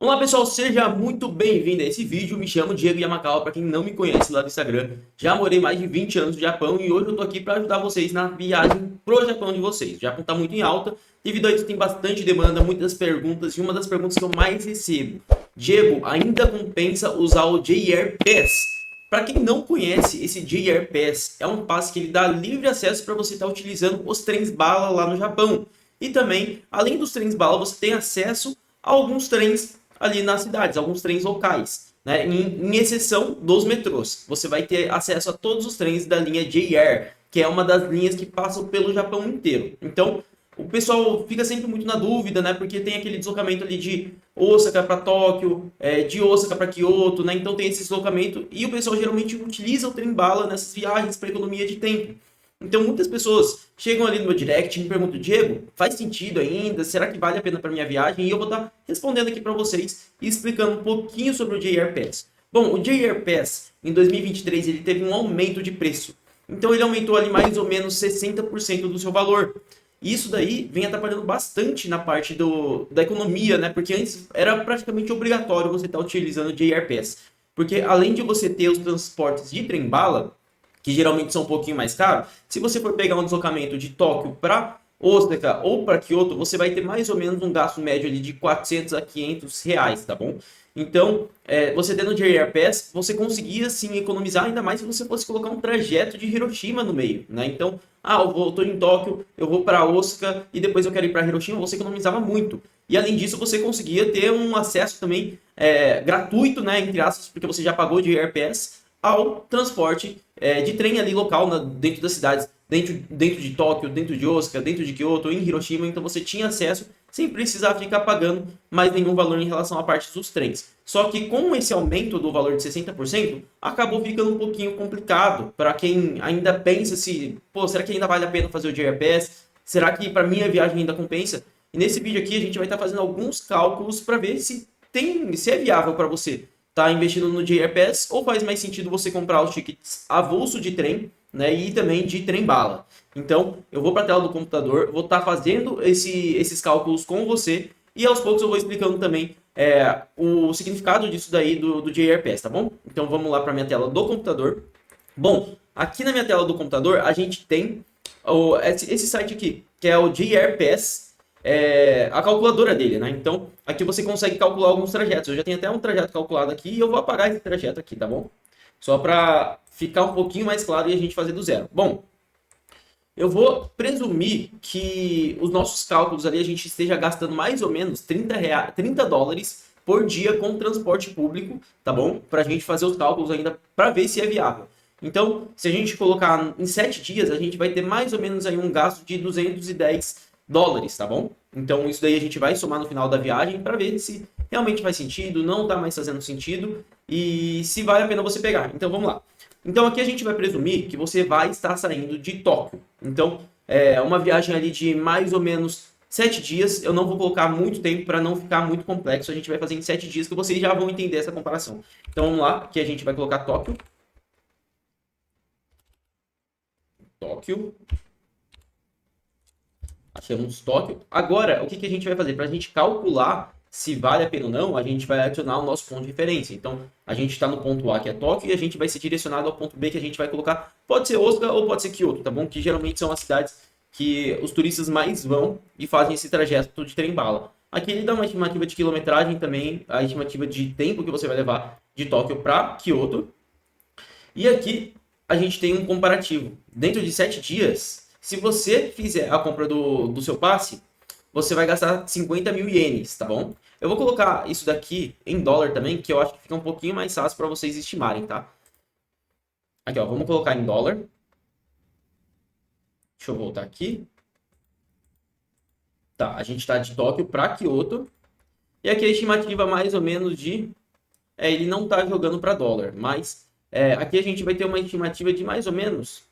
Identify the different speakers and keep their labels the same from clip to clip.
Speaker 1: Olá pessoal, seja muito bem-vindo a esse vídeo. Me chamo Diego Yamakawa, para quem não me conhece lá do Instagram. Já morei mais de 20 anos no Japão e hoje eu tô aqui para ajudar vocês na viagem pro Japão de vocês. O Japão tá muito em alta, devido a isso tem bastante demanda, muitas perguntas e uma das perguntas que eu mais recebo: Diego, ainda compensa usar o JR Pass? Para quem não conhece, esse JR Pass é um passe que ele dá livre acesso para você estar utilizando os trens bala lá no Japão. E também, além dos trens bala, você tem acesso a alguns trens ali nas cidades, alguns trens locais, né? Em exceção dos metrôs. Você vai ter acesso a todos os trens da linha JR, que é uma das linhas que passam pelo Japão inteiro. Então, o pessoal fica sempre muito na dúvida, né? Porque tem aquele deslocamento ali de Osaka para Tóquio, de Osaka para Kyoto, né? Então tem esse deslocamento e o pessoal geralmente utiliza o trem bala nessas viagens para economia de tempo. Então muitas pessoas chegam ali no meu direct e me perguntam: Diego, faz sentido ainda? Será que vale a pena para minha viagem? E eu vou estar respondendo aqui para vocês e explicando um pouquinho sobre o JR Pass. Bom, o JR Pass em 2023 ele teve um aumento de preço. Então ele aumentou ali mais ou menos 60% do seu valor. E isso daí vem atrapalhando bastante na parte da economia, né? Porque antes era praticamente obrigatório você estar utilizando o JR Pass. Porque além de você ter os transportes de trem-bala, que geralmente são um pouquinho mais caros, se você for pegar um deslocamento de Tóquio para Osaka ou para Kyoto, você vai ter mais ou menos um gasto médio ali de 400 a 500 reais, tá bom? Então, você tendo o JR Pass, você conseguia sim economizar, ainda mais se você fosse colocar um trajeto de Hiroshima no meio, né? Então, eu tô em Tóquio, eu vou para Osaka e depois eu quero ir para Hiroshima, você economizava muito. E além disso, você conseguia ter um acesso também gratuito, né, entre aspas, porque você já pagou de JR Pass, ao transporte de trem ali local dentro das cidades, dentro de Tóquio, dentro de Osaka, dentro de Kyoto, em Hiroshima. Então você tinha acesso sem precisar ficar pagando mais nenhum valor em relação à parte dos trens. Só que com esse aumento do valor de 60%, acabou ficando um pouquinho complicado para quem ainda pensa se, pô, será que ainda vale a pena fazer o JR Pass? Será que para minha viagem ainda compensa? E nesse vídeo aqui a gente vai estar fazendo alguns cálculos para ver se é viável para você tá investindo no JR Pass ou faz mais sentido você comprar os tickets avulso de trem, né, e também de trem bala. Então, eu vou para a tela do computador, vou estar fazendo esses cálculos com você e aos poucos eu vou explicando também o significado disso daí do JR Pass, tá bom? Então, vamos lá para minha tela do computador. Bom, aqui na minha tela do computador a gente tem esse site aqui, que é o JR Pass, a calculadora dele, né? Então, aqui você consegue calcular alguns trajetos. Eu já tenho até um trajeto calculado aqui e eu vou apagar esse trajeto aqui, tá bom? Só para ficar um pouquinho mais claro e a gente fazer do zero. Bom, eu vou presumir que os nossos cálculos ali a gente esteja gastando mais ou menos 30 dólares por dia com transporte público, tá bom? Para a gente fazer os cálculos ainda para ver se é viável. Então, se a gente colocar em 7 dias, a gente vai ter mais ou menos aí um gasto de 210 dólares, tá bom? Então, isso daí a gente vai somar no final da viagem para ver se realmente faz sentido, não está mais fazendo sentido e se vale a pena você pegar. Então, vamos lá. Então aqui a gente vai presumir que você vai estar saindo de Tóquio. Então, uma viagem ali de mais ou menos 7 dias. Eu não vou colocar muito tempo para não ficar muito complexo. A gente vai fazer em 7 dias que vocês já vão entender essa comparação. Então vamos lá, aqui a gente vai colocar Tóquio. Tóquio. Achamos Tóquio. Agora, o que a gente vai fazer? Para a gente calcular se vale a pena ou não, a gente vai adicionar o nosso ponto de referência. Então, a gente está no ponto A, que é Tóquio, e a gente vai ser direcionado ao ponto B, que a gente vai colocar. Pode ser Osaka ou pode ser Kyoto, tá bom? Que geralmente são as cidades que os turistas mais vão e fazem esse trajeto de trem-bala. Aqui ele dá uma estimativa de quilometragem também, a estimativa de tempo que você vai levar de Tóquio para Kyoto. E aqui a gente tem um comparativo. Dentro de 7 dias, se você fizer a compra do seu passe, você vai gastar 50 mil ienes, tá bom? Eu vou colocar isso daqui em dólar também, que eu acho que fica um pouquinho mais fácil para vocês estimarem, tá? Aqui, ó, vamos colocar em dólar. Deixa eu voltar aqui. Tá, a gente está de Tóquio para Kyoto. E aqui a estimativa mais ou menos de... ele não está jogando para dólar, mas aqui a gente vai ter uma estimativa de mais ou menos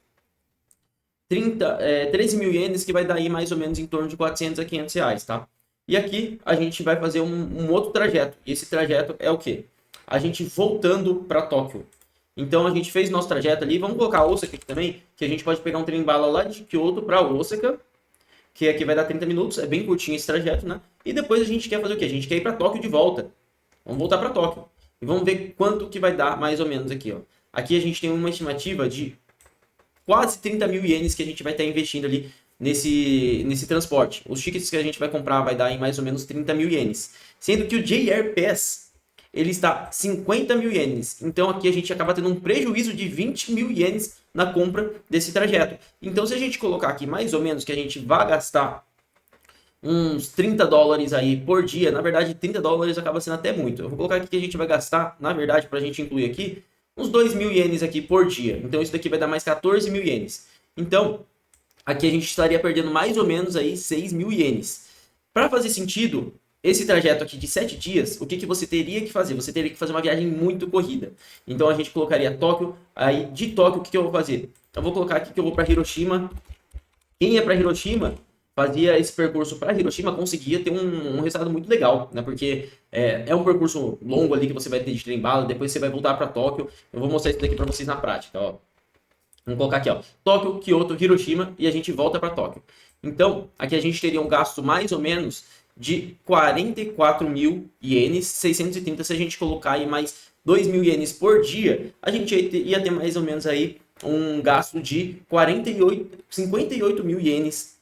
Speaker 1: 13 mil ienes, que vai dar aí mais ou menos em torno de 400 a 500 reais, tá? E aqui a gente vai fazer um outro trajeto. E esse trajeto é o quê? A gente voltando para Tóquio. Então a gente fez nosso trajeto ali. Vamos colocar Osaka aqui também, que a gente pode pegar um trem-bala lá de Kyoto para Osaka, que aqui vai dar 30 minutos. É bem curtinho esse trajeto, né? E depois a gente quer fazer o quê? A gente quer ir para Tóquio de volta. Vamos voltar para Tóquio. E vamos ver quanto que vai dar mais ou menos aqui, ó. Aqui a gente tem uma estimativa de quase 30 mil ienes que a gente vai estar investindo ali nesse transporte. Os tickets que a gente vai comprar vai dar em mais ou menos 30 mil ienes. Sendo que o JR Pass, ele está 50 mil ienes. Então aqui a gente acaba tendo um prejuízo de 20 mil ienes na compra desse trajeto. Então se a gente colocar aqui mais ou menos que a gente vai gastar uns 30 dólares aí por dia, na verdade 30 dólares acaba sendo até muito. Eu vou colocar aqui que a gente vai gastar, na verdade, para a gente incluir aqui, uns 2 mil ienes aqui por dia. Então isso daqui vai dar mais 14 mil ienes. Então aqui a gente estaria perdendo mais ou menos aí 6 mil ienes. Para fazer sentido, esse trajeto aqui de 7 dias, o que você teria que fazer? Você teria que fazer uma viagem muito corrida. Então a gente colocaria Tóquio, aí de Tóquio o que eu vou fazer? Eu vou colocar aqui que eu vou para Hiroshima. Quem ia para Hiroshima, fazia esse percurso para Hiroshima, conseguia ter um resultado muito legal, né? Porque é um percurso longo ali que você vai ter de trem-bala, depois você vai voltar para Tóquio. Eu vou mostrar isso daqui para vocês na prática, ó. Vamos colocar aqui, ó, Tóquio, Kyoto, Hiroshima e a gente volta para Tóquio. Então, aqui a gente teria um gasto mais ou menos de 44 mil ienes, 630 se a gente colocar aí mais 2 mil ienes por dia, a gente ia ter mais ou menos aí um gasto de 58 mil ienes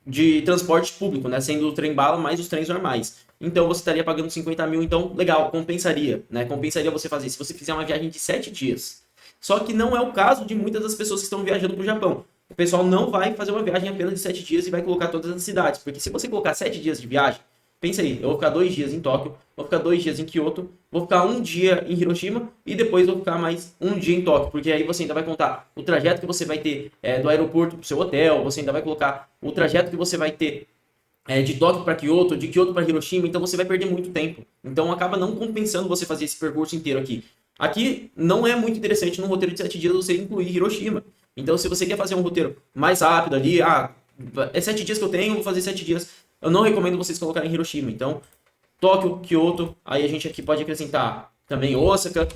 Speaker 1: de transporte público, né, sendo o trem-bala mais os trens normais. Então você estaria pagando 50 mil, então legal, compensaria, né? Compensaria você fazer, se você fizer uma viagem de 7 dias. Só que não é o caso de muitas das pessoas que estão viajando para o Japão. O pessoal não vai fazer uma viagem apenas de 7 dias e vai colocar todas as cidades. Porque se você colocar 7 dias de viagem, pensa aí, eu vou ficar 2 dias em Tóquio, vou ficar 2 dias em Kyoto, vou ficar 1 dia em Hiroshima e depois vou ficar mais 1 dia em Tóquio. Porque aí você ainda vai contar o trajeto que você vai ter do aeroporto para o seu hotel, você ainda vai colocar o trajeto que você vai ter de Tóquio para Kyoto, de Kyoto para Hiroshima, então você vai perder muito tempo. Então acaba não compensando você fazer esse percurso inteiro aqui. Aqui não é muito interessante no roteiro de 7 dias você incluir Hiroshima. Então se você quer fazer um roteiro mais rápido ali, é 7 dias que eu tenho, vou fazer 7 dias. Eu não recomendo vocês colocarem Hiroshima. Então, Tóquio, Kyoto, aí a gente aqui pode acrescentar também Osaka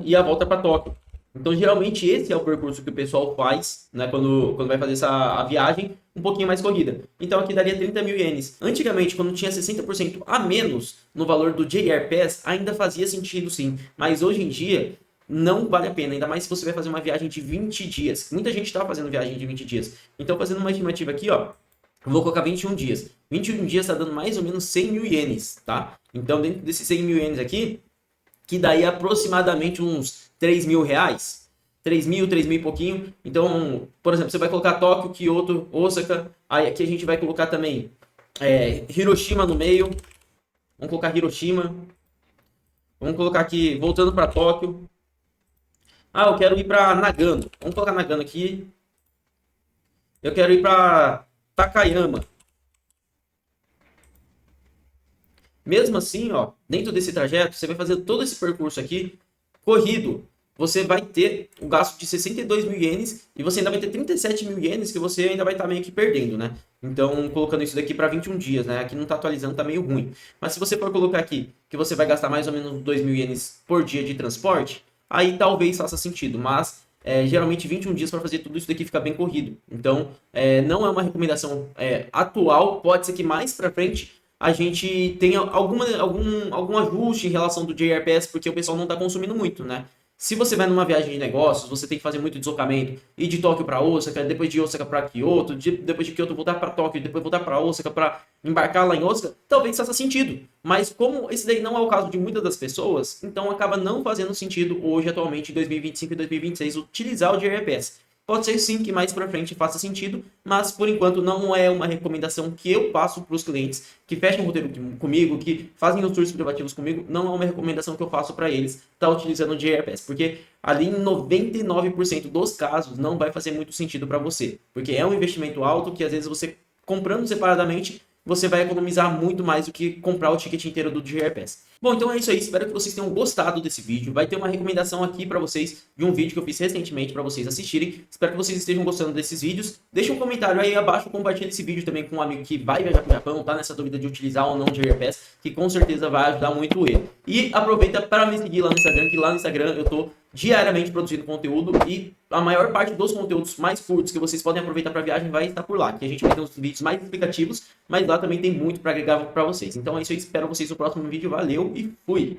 Speaker 1: e a volta para Tóquio. Então, geralmente, esse é o percurso que o pessoal faz, né, quando vai fazer a viagem um pouquinho mais corrida. Então, aqui daria 30 mil ienes. Antigamente, quando tinha 60% a menos no valor do JR Pass, ainda fazia sentido sim. Mas hoje em dia, não vale a pena. Ainda mais se você vai fazer uma viagem de 20 dias. Muita gente está fazendo viagem de 20 dias. Então, fazendo uma estimativa aqui, ó, eu vou colocar 21 dias. 21 dias está dando mais ou menos 100 mil ienes, tá? Então, dentro desses 100 mil ienes aqui, que daí aproximadamente uns 3 mil reais, 3 mil e pouquinho. Então, por exemplo, você vai colocar Tóquio, Kyoto, Osaka, aí aqui a gente vai colocar também Hiroshima no meio, vamos colocar Hiroshima, vamos colocar aqui, voltando para Tóquio, eu quero ir para Nagano, vamos colocar Nagano aqui, eu quero ir para Takayama. Mesmo assim, ó, dentro desse trajeto, você vai fazer todo esse percurso aqui, corrido. Você vai ter o gasto de 62 mil ienes e você ainda vai ter 37 mil ienes que você ainda vai estar meio que perdendo, né? Então, colocando isso daqui para 21 dias, né? Aqui não está atualizando, tá meio ruim. Mas se você for colocar aqui que você vai gastar mais ou menos 2 mil ienes por dia de transporte, aí talvez faça sentido. Mas, geralmente, 21 dias para fazer tudo isso daqui fica bem corrido. Então, não é uma recomendação atual. Pode ser que mais para frente a gente tenha algum ajuste em relação do JR Pass, porque o pessoal não está consumindo muito, né? Se você vai numa viagem de negócios, você tem que fazer muito deslocamento, ir de Tóquio para Osaka, depois de Osaka para Kyoto, depois de Kyoto voltar para Tóquio, depois voltar para Osaka para embarcar lá em Osaka, talvez faça sentido. Mas como esse daí não é o caso de muitas das pessoas, então acaba não fazendo sentido hoje, atualmente, em 2025 e 2026, utilizar o JR Pass. Pode ser sim que mais para frente faça sentido, mas por enquanto não é uma recomendação que eu passo para os clientes que fecham o roteiro comigo, que fazem os tours privativos comigo, não é uma recomendação que eu faço para eles estar utilizando o JR Pass, porque ali em 99% dos casos não vai fazer muito sentido para você, porque é um investimento alto que às vezes você comprando separadamente você vai economizar muito mais do que comprar o ticket inteiro do JR Pass. Bom, então é isso aí. Espero que vocês tenham gostado desse vídeo. Vai ter uma recomendação aqui para vocês de um vídeo que eu fiz recentemente para vocês assistirem. Espero que vocês estejam gostando desses vídeos. Deixa um comentário aí abaixo, compartilhe esse vídeo também com um amigo que vai viajar para o Japão, tá nessa dúvida de utilizar ou não o JR Pass, que com certeza vai ajudar muito ele. E aproveita para me seguir lá no Instagram, que lá no Instagram eu tô diariamente produzindo conteúdo e a maior parte dos conteúdos mais curtos que vocês podem aproveitar para viagem vai estar por lá, que a gente vai ter uns vídeos mais explicativos, mas lá também tem muito para agregar para vocês. Então é isso aí, espero vocês no próximo vídeo, valeu e fui!